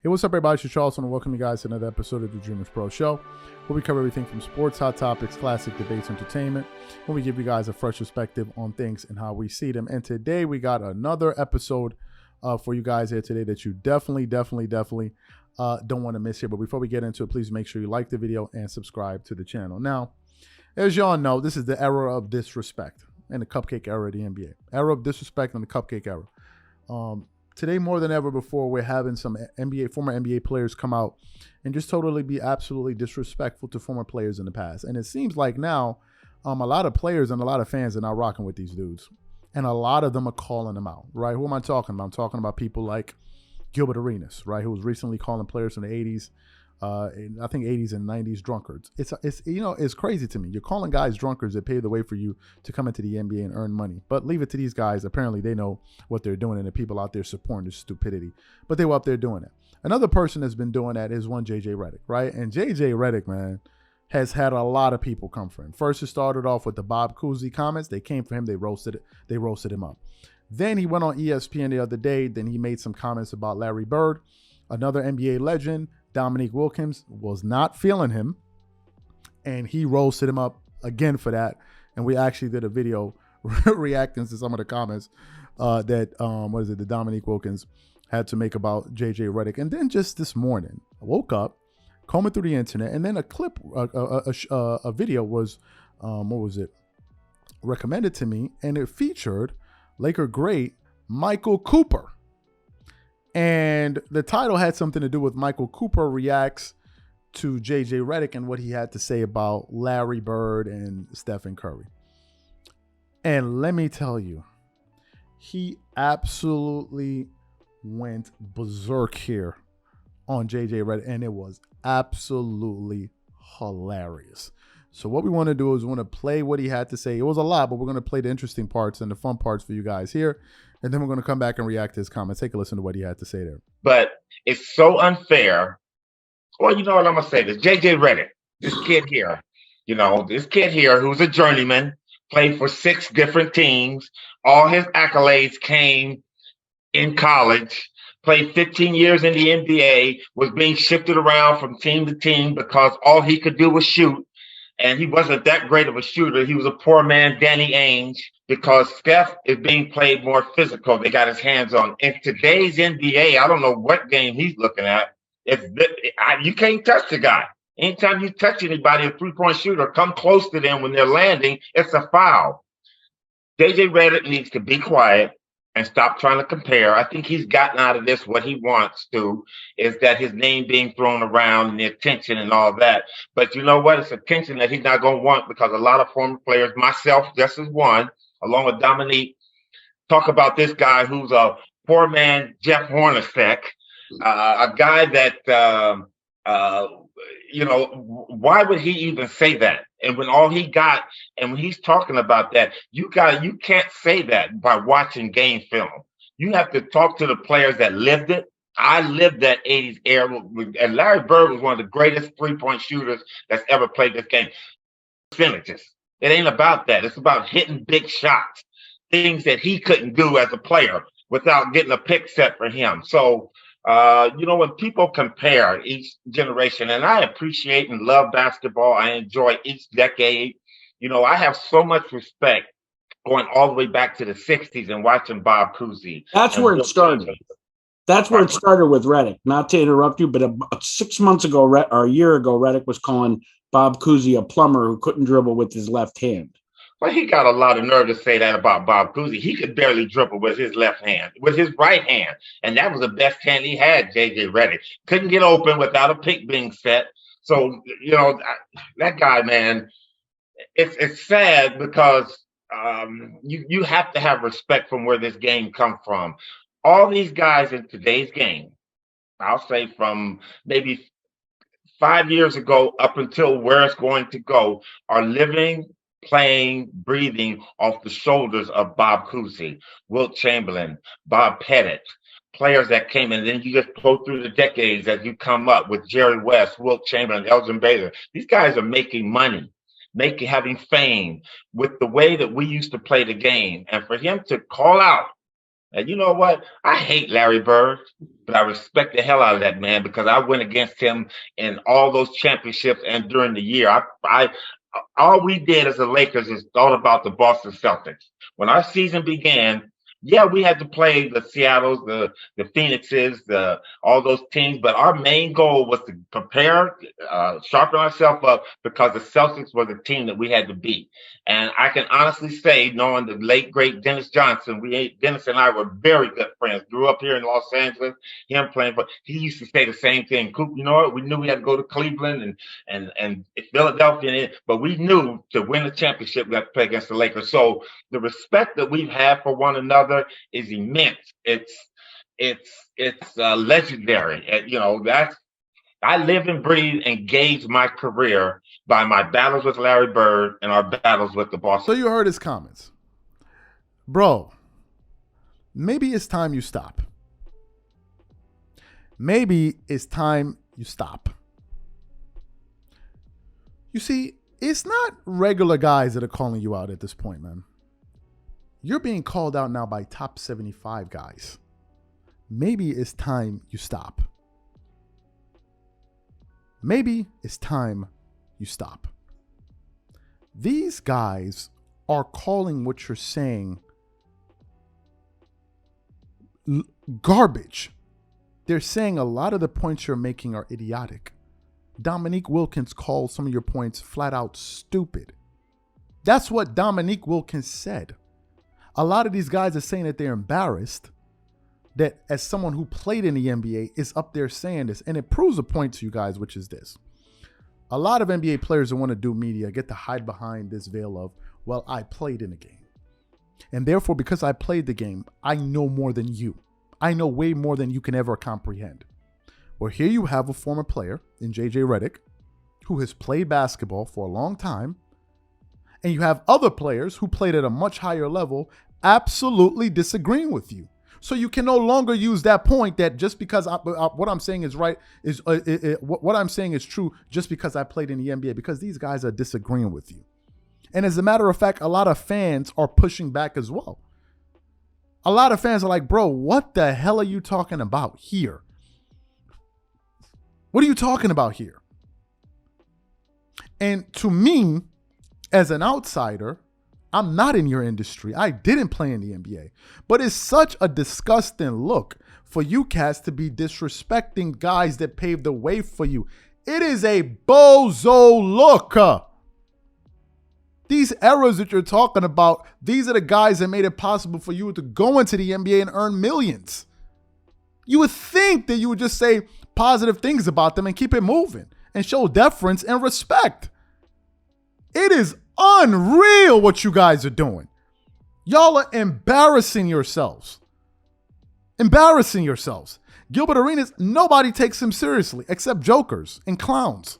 Hey, what's up, everybody? It's Charles, and welcome you guys to another episode of the Dreamerspro Show, where we cover everything from sports, hot topics, classic debates, entertainment, where we give you guys a fresh perspective on things and how we see them. And today we got another episode for you guys here today that you definitely don't want to miss here. But before we get into it, please make sure you like the video and subscribe to the channel. Now, as y'all know, this is the era of disrespect and the cupcake era of the NBA. Era of disrespect and the cupcake era. Today, more than ever before, we're having some former NBA players come out and just totally be absolutely disrespectful to former players in the past. And it seems like now a lot of players and a lot of fans are now rocking with these dudes. And a lot of them are calling them out, right? Who am I talking about? I'm talking about people like Gilbert Arenas, right? Who was recently calling players from the 80s, I think 80s and 90s drunkards. It's crazy to me. You're calling guys drunkards that pave the way for you to come into the NBA and earn money. But leave it to these guys. Apparently they know what they're doing, and the people out there supporting this stupidity. But they were up there doing it. Another person that's been doing that is one JJ Redick, right? And JJ Redick, man, has had a lot of people come for him. First, it started off with the Bob Cousy comments. They came for him. They roasted him up. Then he went on ESPN the other day. Then he made some comments about Larry Bird, another NBA legend. Dominique Wilkins was not feeling him, and he roasted him up again for that. And we actually did a video reacting to some of the comments that Dominique Wilkins had to make about JJ Redick. And then just this morning, I woke up, combing through the internet, and then a video was recommended to me, and it featured Laker great Michael Cooper. And the title had something to do with Michael Cooper reacts to JJ Redick and what he had to say about Larry Bird and Stephen Curry. And let me tell you, he absolutely went berserk here on JJ Redick, and it was absolutely hilarious. So what we want to do is we want to play what he had to say. It was a lot, but we're going to play the interesting parts and the fun parts for you guys here. And then we're going to come back and react to his comments. Take a listen to what he had to say there. But it's so unfair. Well, you know what I'm going to say? This JJ Redick, this kid here, who's a journeyman, played for 6 different teams. All his accolades came in college, played 15 years in the NBA, was being shifted around from team to team because all he could do was shoot. And he wasn't that great of a shooter. He was a poor man, Danny Ainge, because Steph is being played more physical. They got his hands on. In today's NBA, I don't know what game he's looking at. You can't touch the guy. Anytime you touch anybody, a three-point shooter, come close to them when they're landing, it's a foul. JJ Redick needs to be quiet and stop trying to compare. I think he's gotten out of this what he wants to, is that his name being thrown around and the attention and all that. But you know what? It's attention that he's not going to want, because a lot of former players, myself just as one, along with Dominique, talk about this guy who's a poor man, Jeff Hornacek, a guy that, why would he even say that? And when all he got, and when he's talking about that, you can't say that by watching game film. You have to talk to the players that lived it. I lived that 80s era, and Larry Bird was one of the greatest three-point shooters that's ever played this game. Percentages. It ain't about that. It's about hitting big shots, things that he couldn't do as a player without getting a pick set for him. So, when people compare each generation, and I appreciate and love basketball, I enjoy each decade. I have so much respect going all the way back to the 60s and watching Bob Cousy. That's where it started. That's where it started with Redick. Not to interrupt you, but 6 months ago or a year ago, Redick was calling Bob Cousy a plumber who couldn't dribble with his left hand. Well, he got a lot of nerve to say that about Bob Cousy. He could barely dribble with his left hand, with his right hand. And that was the best hand he had, JJ Redick. Couldn't get open without a pick being set. So, that guy, man, it's sad because you have to have respect from where this game comes from. All these guys in today's game, I'll say from maybe 5 years ago up until where it's going to go, are living, playing, breathing off the shoulders of Bob Cousy, Wilt Chamberlain, Bob Pettit, players that came in. And then you just go through the decades as you come up with Jerry West, Wilt Chamberlain, Elgin Baylor. These guys are making money, having fame with the way that we used to play the game. And for him to call out And you know what? I hate Larry Bird, but I respect the hell out of that man because I went against him in all those championships and during the year. All we did as the Lakers is thought about the Boston Celtics. When our season began, yeah, we had to play the Seattles, the Phoenixes, the all those teams, but our main goal was to prepare, sharpen ourselves up because the Celtics were the team that we had to beat. And I can honestly say, knowing the late great Dennis Johnson, Dennis and I were very good friends. Grew up here in Los Angeles. Him playing for, he used to say the same thing. Coop, you know what? We knew we had to go to Cleveland and Philadelphia, but we knew to win the championship we had to play against the Lakers. So the respect that we've had for one another is immense. It's legendary. You know, that's I live and breathe and gauge my career by my battles with Larry Bird and our battles with the Boston. So you heard his comments. Bro, maybe it's time you stop. Maybe it's time you stop. You see, it's not regular guys that are calling you out at this point, man. You're being called out now by top 75 guys. Maybe it's time you stop. Maybe it's time you stop. These guys are calling what you're saying garbage. They're saying a lot of the points you're making are idiotic. Dominique Wilkins called some of your points flat out stupid. That's what Dominique Wilkins said. A lot of these guys are saying that they're embarrassed that as someone who played in the NBA is up there saying this. And it proves a point to you guys, which is this. A lot of NBA players that want to do media get to hide behind this veil of, well, I played in the game. And therefore, because I played the game, I know more than you. I know way more than you can ever comprehend. Well, here you have a former player in JJ Redick who has played basketball for a long time. And you have other players who played at a much higher level absolutely disagreeing with you. So you can no longer use that point that just because what I'm saying is right is what I'm saying is true just because I played in the NBA, because these guys are disagreeing with you. And as a matter of fact, a lot of fans are pushing back as well. A lot of fans are like, bro, what the hell are you talking about here? What are you talking about here? And to me, as an outsider, I'm not in your industry. I didn't play in the NBA. But it's such a disgusting look for you cats to be disrespecting guys that paved the way for you. It is a bozo look. These eras that you're talking about, these are the guys that made it possible for you to go into the NBA and earn millions. You would think that you would just say positive things about them and keep it moving and show deference and respect. It is unreal what you guys are doing. Y'all are embarrassing yourselves. Embarrassing yourselves. Gilbert Arenas, nobody takes him seriously except jokers and clowns.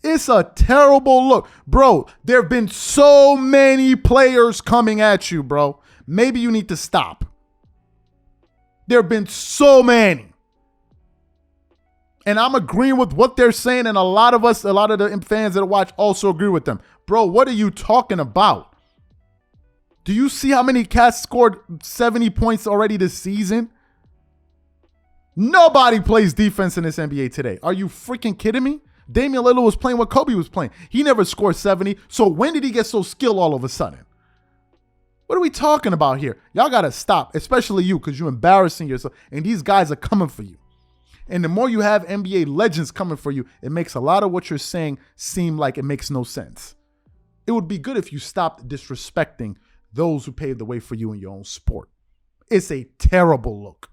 It's a terrible look. Bro, there have been so many players coming at you, bro. Maybe you need to stop. There have been so many. And I'm agreeing with what they're saying, and a lot of the fans that watch also agree with them. Bro, what are you talking about? Do you see how many cats scored 70 points already this season? Nobody plays defense in this NBA today. Are you freaking kidding me? Damian Lillard was playing what Kobe was playing. He never scored 70. So when did he get so skilled all of a sudden? What are we talking about here? Y'all got to stop, especially you, because you're embarrassing yourself. And these guys are coming for you. And the more you have NBA legends coming for you, it makes a lot of what you're saying seem like it makes no sense. It would be good if you stopped disrespecting those who paved the way for you in your own sport. It's a terrible look.